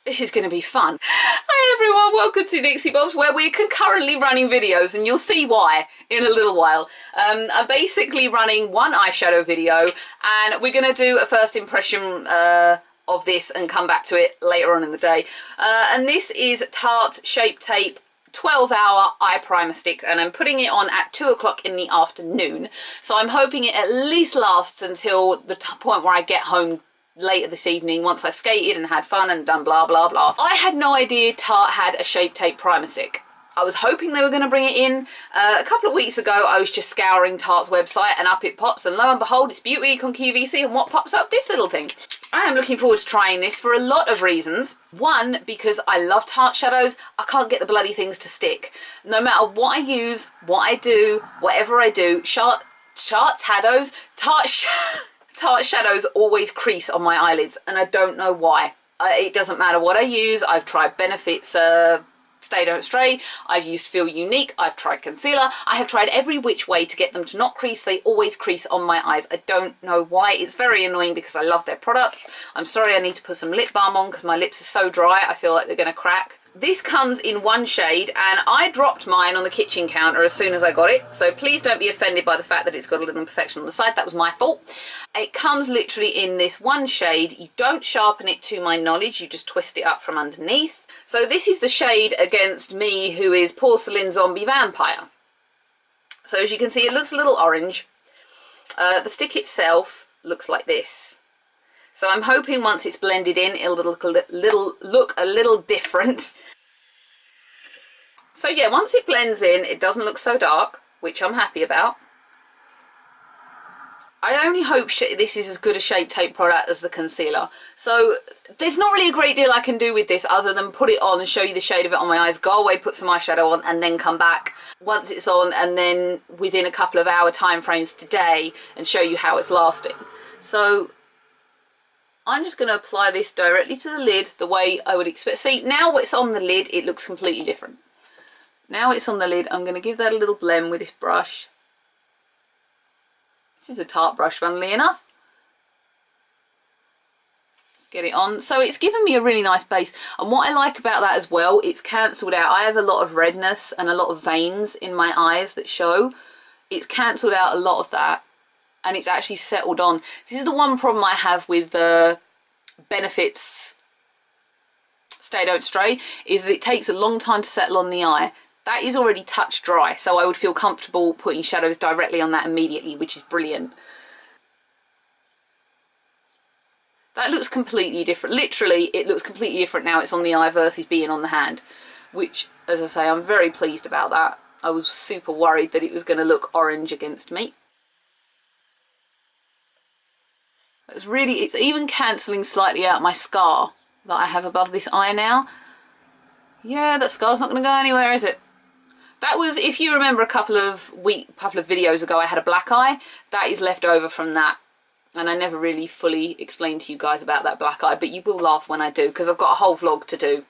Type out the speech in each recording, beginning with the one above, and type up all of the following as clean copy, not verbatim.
This is going to be fun. Hi everyone, welcome to Nixie Bobs, where we're concurrently running videos, and you'll see why in a little while. I'm basically running one eyeshadow video, and we're going to do a first impression of this and come back to it later on in the day. And this is Tarte Shape Tape 12-hour eye primer stick, and I'm putting it on at 2 o'clock in the afternoon. So I'm hoping it at least lasts until the point where I get home later this evening, once I've skated and had fun and done blah blah blah. I had no idea Tarte had a Shape Tape primer stick. I was hoping they were going to bring it in. A couple of weeks ago I was just scouring Tarte's website and up it pops, and lo and behold it's Beauty Week on QVC, and what pops up? This little thing. I am looking forward to trying this for a lot of reasons. One, because I love Tarte shadows. I can't get the bloody things to stick. No matter what I use, what I do, whatever I do, Tarte shadows always crease on my eyelids, and I don't know why. It doesn't matter what I use. I've tried Benefit's Stay Don't Stray, I've used Feel Unique, I've tried concealer, I have tried every which way to get them to not crease. They always crease on my eyes. I don't know why. It's very annoying because I love their products. I'm sorry, I need to put some lip balm on because my lips are so dry I feel like they're going to crack. This comes in one shade, and I dropped mine on the kitchen counter as soon as I got it, so please don't be offended by the fact that it's got a little imperfection on the side. That was my fault. It comes literally in this one shade. You don't sharpen it to my knowledge, you just twist it up from underneath. So this is the shade against me, who is Porcelain Zombie Vampire. So as you can see, it looks a little orange. The stick itself looks like this. So I'm hoping once it's blended in, it'll look a little different. So yeah, once it blends in, it doesn't look so dark, which I'm happy about. I only hope this is as good a Shape Tape product as the concealer. So there's not really a great deal I can do with this other than put it on and show you the shade of it on my eyes, go away, put some eyeshadow on, and then come back once it's on, and then within a couple of hour time frames today, and show you how it's lasting. So I'm just going to apply this directly to the lid the way I would expect. See, now it's on the lid, it looks completely different. Now it's on the lid, I'm going to give that a little blend with this brush. This is a Tarte brush, funnily enough. Let's get it on. So it's given me a really nice base, and what I like about that as well, it's cancelled out. I have a lot of redness and a lot of veins in my eyes that show. It's cancelled out a lot of that, and it's actually settled on. This is the one problem I have with the Benefit's Stay Don't Stray, is that it takes a long time to settle on the eye. That is already touch dry, so I would feel comfortable putting shadows directly on that immediately, which is brilliant. That looks completely different. Literally, it looks completely different now it's on the eye versus being on the hand, which, as I say, I'm very pleased about that. I was super worried that it was going to look orange against me. It's even cancelling slightly out my scar that I have above this eye now. Yeah, that scar's not going to go anywhere, is it? That was, if you remember a couple of videos ago, I had a black eye. That is left over from that. And I never really fully explained to you guys about that black eye, but you will laugh when I do, because I've got a whole vlog to do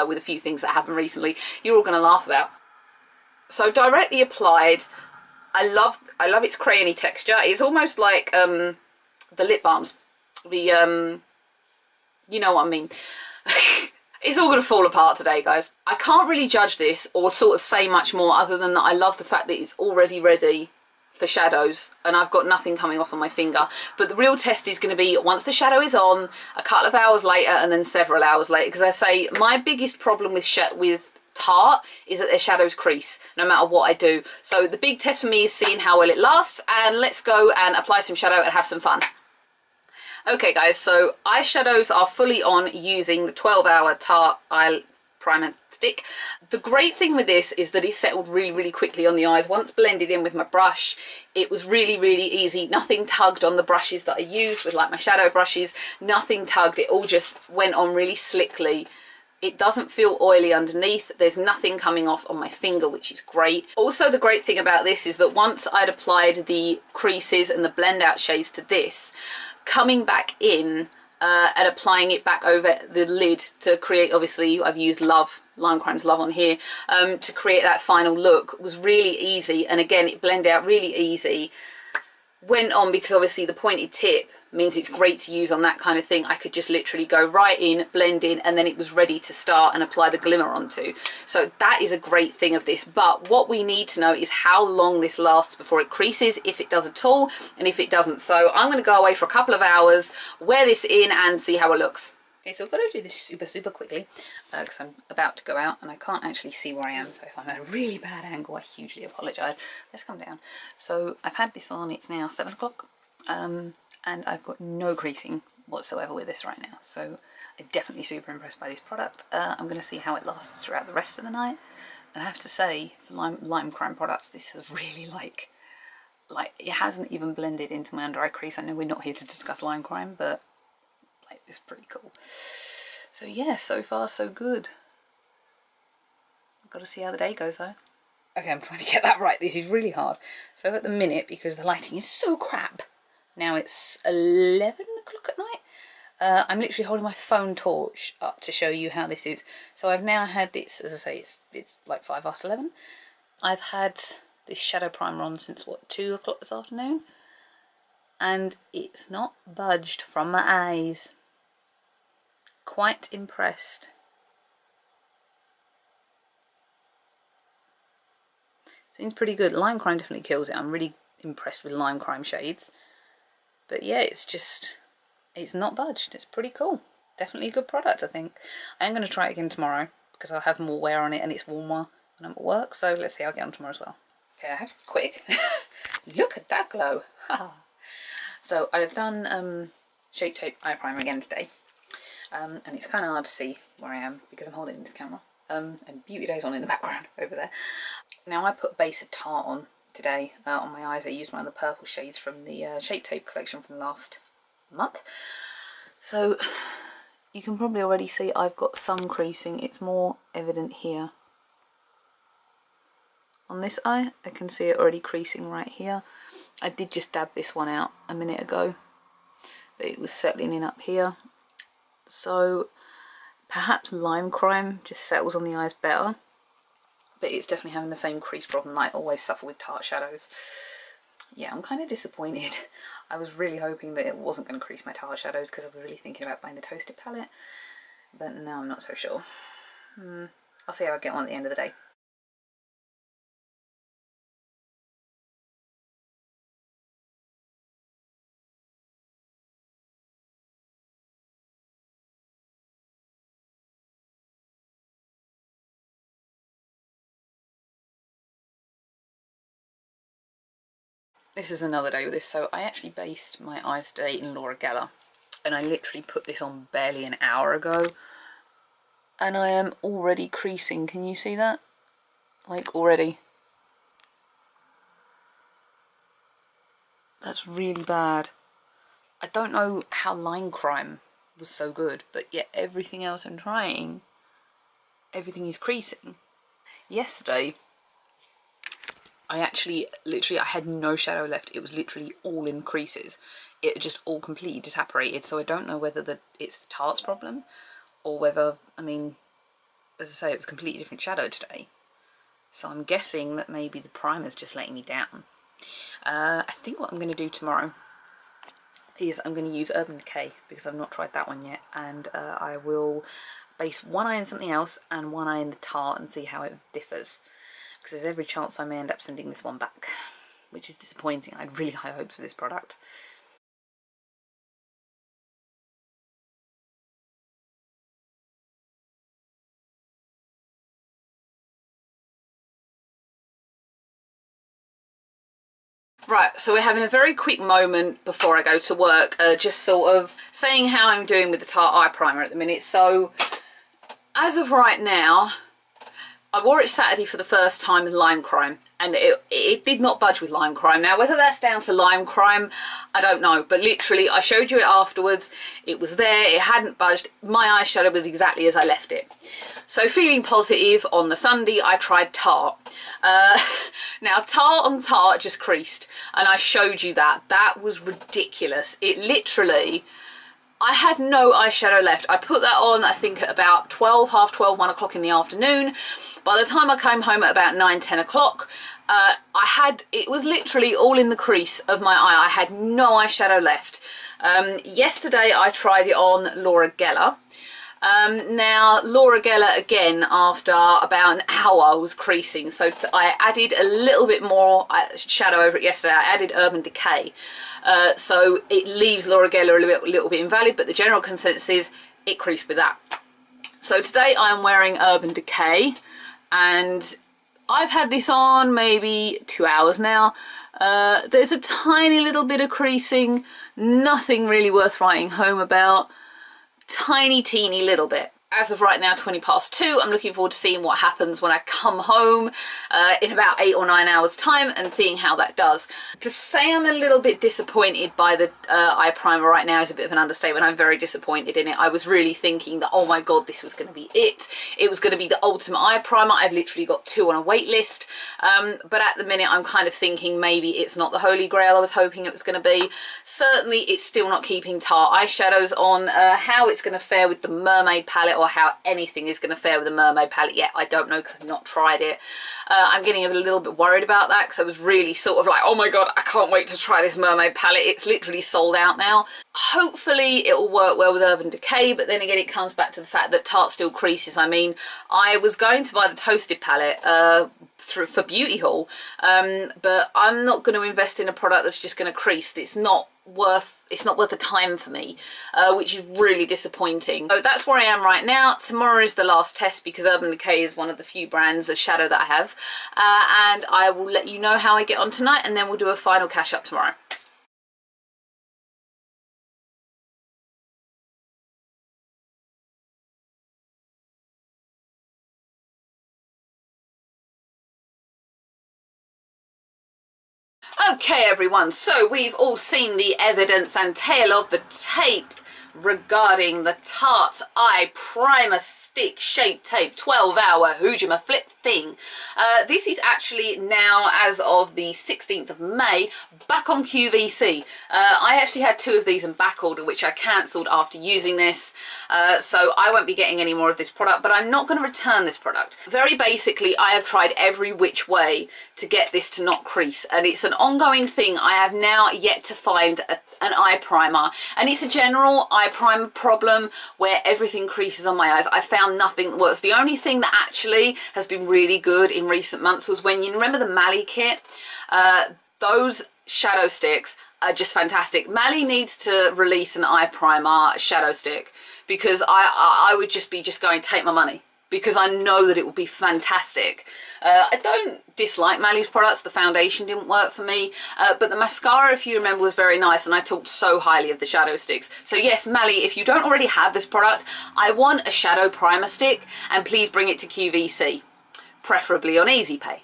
with a few things that happened recently you're all going to laugh about. So directly applied, I love its crayony texture. It's almost like the lip balms. You know what I mean. It's all going to fall apart today, guys. I can't really judge this or sort of say much more other than that I love the fact that it's already ready for shadows and I've got nothing coming off on my finger. But the real test is going to be once the shadow is on, a couple of hours later, and then several hours later. Because I say my biggest problem with Tarte is that their shadows crease no matter what I do. So the big test for me is seeing how well it lasts, and let's go and apply some shadow and have some fun. Okay guys, so eyeshadows are fully on using the 12-hour Tarte eye primer stick. The great thing with this is that it settled really quickly on the eyes. Once blended in with my brush, it was really easy. Nothing tugged on the brushes that I used with like my shadow brushes. Nothing tugged, it all just went on really slickly. It doesn't feel oily underneath. There's nothing coming off on my finger, which is great. Also, the great thing about this is that once I'd applied the creases and the blend out shades to this, coming back in and applying it back over the lid to create, obviously I've used Lime Crime's Love on here, to create that final look was really easy. And again, it blended out really easy. went on, because obviously the pointed tip means it's great to use on that kind of thing. I could just literally go right in, blend in, and then it was ready to start and apply the glimmer onto. So that is a great thing of this. But what we need to know is how long this lasts before it creases, if it does at all, and if it doesn't. So I'm going to go away for a couple of hours, wear this in, and see how it looks. Okay, so I've got to do this super quickly because I'm about to go out and I can't actually see where I am, so if I'm at a really bad angle, I hugely apologise. Let's come down. So I've had this on, it's now 7 o'clock, and I've got no creasing whatsoever with this right now, so I'm definitely super impressed by this product. I'm going to see how it lasts throughout the rest of the night, and I have to say, for lime crime products, this has really like it hasn't even blended into my under eye crease. I know we're not here to discuss lime crime, but like, it's pretty cool. So yeah, so far so good. I've got to see how the day goes though. Okay, I'm trying to get that right. This is really hard. So at the minute, because the lighting is so crap, now it's 11 o'clock at night. I'm literally holding my phone torch up to show you how this is. So I've now had this, as I say, it's like 11:05. I've had this shadow primer on since what, 2 o'clock this afternoon, and it's not budged from my eyes. Quite impressed. Seems pretty good. Lime crime definitely kills it. I'm really impressed with lime crime shades. But yeah, it's not budged. It's pretty cool. Definitely a good product, I think. I am going to try it again tomorrow because I'll have more wear on it and it's warmer when I'm at work. So let's see how I get on tomorrow as well. Okay, I have to be quick. Look at that glow. So I've done Shape Tape Eye Primer again today. And it's kind of hard to see where I am because I'm holding this camera. And Beauty Day's on in the background over there. Now I put a base of Tarte on today on my eyes. I used one of the purple shades from the Shape Tape collection from last month. So you can probably already see I've got some creasing. It's more evident here. On this eye, I can see it already creasing right here. I did just dab this one out a minute ago, but it was settling in up here. So perhaps lime crime just settles on the eyes better, but it's definitely having the same crease problem that I always suffer with Tarte shadows. Yeah, I'm kind of disappointed. I was really hoping that it wasn't going to crease my Tarte shadows because I was really thinking about buying the Toasted palette, but now I'm not so sure. I'll see how I get on at the end of the day. This is another day with this. So I actually based my eyes today in Laura Geller, and I literally put this on barely an hour ago, and I am already creasing. Can you see that? Like already. That's really bad. I don't know how lime crime was so good, but yet everything else I'm trying, everything is creasing. Yesterday, I actually, literally, I had no shadow left. It was literally all in creases. It just all completely disapparated. So I don't know whether it's the Tarte's problem or whether, I mean, as I say, it was a completely different shadow today. So I'm guessing that maybe the primer's just letting me down. I think what I'm going to do tomorrow is I'm going to use Urban Decay because I've not tried that one yet. And I will base one eye in something else and one eye in the Tarte and see how it differs. Because there's every chance I may end up sending this one back, which is disappointing. I had really high hopes for this product. Right, so we're having a very quick moment before I go to work, just sort of saying how I'm doing with the Tarte eye primer at the minute. So as of right now, I wore it Saturday for the first time with lime crime, and it did not budge with lime crime. Now, whether that's down to lime crime, I don't know, but literally I showed you it afterwards. It was there, it hadn't budged. My eyeshadow was exactly as I left it. So feeling positive, on the Sunday I tried Tarte. Now Tarte on Tarte just creased, and I showed you that. That was ridiculous. It literally, I had no eyeshadow left. I put that on, I think, at about 12, half 12, 1 o'clock in the afternoon. By the time I came home at about 9, 10 o'clock, it was literally all in the crease of my eye. I had no eyeshadow left. Yesterday I tried it on Laura Geller. Now Laura Geller, again, after about an hour was creasing, so I added a little bit more shadow over it yesterday. I added Urban Decay, so it leaves Laura Geller a little bit invalid, but the general consensus is it creased with that. So today I'm wearing Urban Decay, and I've had this on maybe 2 hours now. There's a tiny little bit of creasing, nothing really worth writing home about. Tiny teeny little bit. As of right now, 20 past 2, I'm looking forward to seeing what happens when I come home in about 8 or 9 hours time and seeing how that does. To say I'm a little bit disappointed by the eye primer right now is a bit of an understatement. I'm very disappointed in it. I was really thinking that, oh my god, this was going to be it. It was going to be the ultimate eye primer. I've literally got 2 on a wait list. But at the minute, I'm kind of thinking maybe it's not the holy grail I was hoping it was going to be. Certainly, it's still not keeping Tarte eyeshadows on. How it's going to fare with the Mermaid palette, or how anything is going to fare with the Mermaid palette yet, I don't know, because I've not tried it. I'm getting a little bit worried about that, because I was really sort of like, oh my god, I can't wait to try this Mermaid palette. It's literally sold out now. Hopefully it will work well with Urban Decay, but then again it comes back to the fact that Tarte still creases. I mean, I was going to buy the Toasted palette for Beauty Haul, but I'm not going to invest in a product that's just going to crease. It's not worth the time for me, which is really disappointing. So that's where I am right now. Tomorrow is the last test, because Urban Decay is one of the few brands of shadow that I have, and I will let you know how I get on tonight, and then we'll do a final cash up tomorrow. Okay everyone, so we've all seen the evidence and tail of the tape regarding the Tarte Eye Primer Stick Shape Tape 12-hour Hujima Flip thing. This is actually now, as of the 16th of May, back on QVC. I actually had 2 of these in back order, which I cancelled after using this, so I won't be getting any more of this product, but I'm not going to return this product. Very basically, I have tried every which way to get this to not crease, and it's an ongoing thing. I have now yet to find an eye primer, and it's a general eye primer problem where everything creases on my eyes. I found nothing that works. The only thing that actually has been really good in recent months was when, you remember the Mally kit? Those shadow sticks are just fantastic. Mally needs to release an eye primer shadow stick, because I would just be going, take my money, because I know that it will be fantastic. I don't dislike Mally's products. The foundation didn't work for me, but the mascara, if you remember, was very nice, and I talked so highly of the shadow sticks. So yes, Mally, if you don't already have this product, I want a shadow primer stick, and please bring it to QVC, preferably on Easy Pay.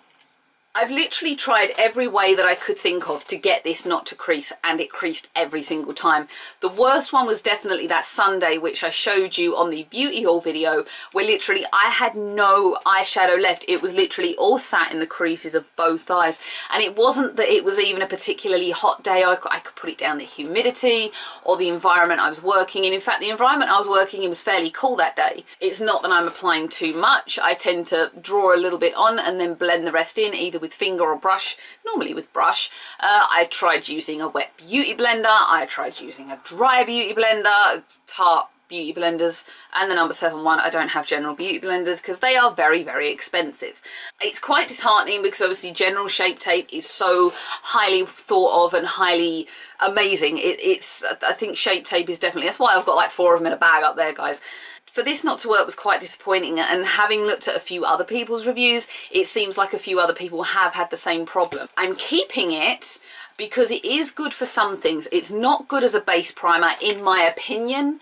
I've literally tried every way that I could think of to get this not to crease, and it creased every single time. The worst one was definitely that Sunday, which I showed you on the beauty haul video, where literally I had no eyeshadow left. It was literally all sat in the creases of both eyes, and it wasn't that it was even a particularly hot day. I could put it down the humidity or the environment I was working in. In fact, the environment I was working in was fairly cool that day. It's not that I'm applying too much. I tend to draw a little bit on and then blend the rest in, either with finger or brush, normally with brush. I tried using a wet beauty blender, I tried using a dry beauty blender, Tarte beauty blenders, and the number 7 one. I don't have general beauty blenders because they are very, very expensive. It's quite disheartening because obviously general shape tape is so highly thought of and highly amazing. I think shape tape is definitely, that's why I've got like 4 of them in a bag up there, guys. For this not to work was quite disappointing, and having looked at a few other people's reviews, it seems like a few other people have had the same problem. I'm keeping it because it is good for some things. It's not good as a base primer, in my opinion.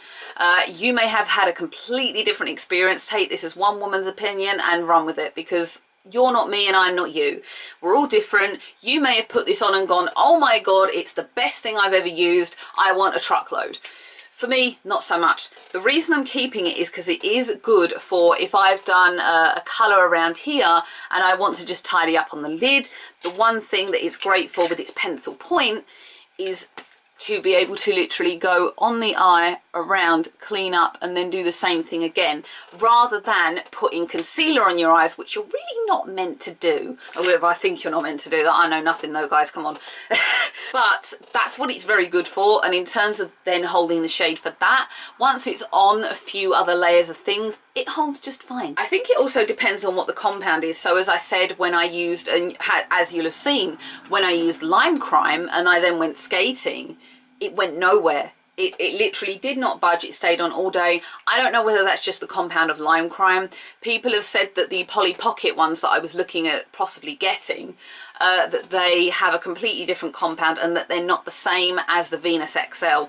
You may have had a completely different experience. Take this as one woman's opinion and run with it, because you're not me and I'm not you. We're all different. You may have put this on and gone, oh my god, it's the best thing I've ever used. I want a truckload. For me, not so much. The reason I'm keeping it is because it is good for if I've done a colour around here and I want to just tidy up on the lid. The one thing that it's great for with its pencil point is to be able to literally go on the eye, around, clean up, and then do the same thing again, rather than putting concealer on your eyes, which you're really not meant to do. Or if I think you're not meant to do that, I know nothing though, guys, come on. But that's what it's very good for. And in terms of then holding the shade for that, once it's on a few other layers of things, it holds just fine. I think it also depends on what the compound is. So as I said, when I used, and as you'll have seen, when I used Lime Crime and I then went skating, it went nowhere. It literally did not budge. It stayed on all day. I don't know whether that's just the compound of Lime Crime. People have said that the Polly Pocket ones that I was looking at possibly getting, that they have a completely different compound and that they're not the same as the Venus XL.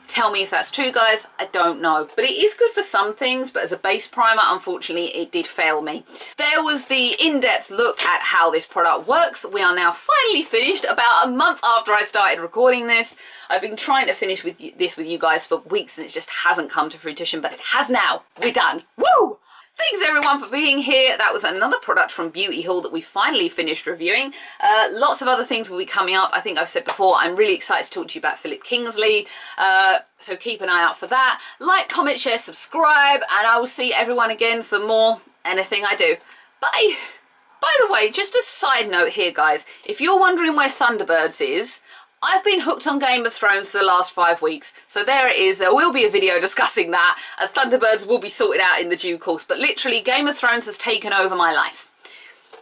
Tell me if that's true, guys. I don't know. But it is good for some things, but as a base primer, unfortunately, it did fail me. There was the in-depth look at how this product works. We are now finally finished about a month after I started recording this. I've been trying to finish this with you guys for weeks and it just hasn't come to fruition, but it has now. We're done. Woo! Thanks everyone for being here. That was another product from Beauty Haul that we finally finished reviewing. Lots of other things will be coming up. I think I've said before, I'm really excited to talk to you about Philip Kingsley. So keep an eye out for that. Like, comment, share, subscribe, and I will see everyone again for more anything I do. Bye. By the way, just a side note here, guys. If you're wondering where Thunderbirds is, I've been hooked on Game of Thrones for the last 5 weeks, so there it is. There will be a video discussing that, and Thunderbirds will be sorted out in the due course, but literally Game of Thrones has taken over my life.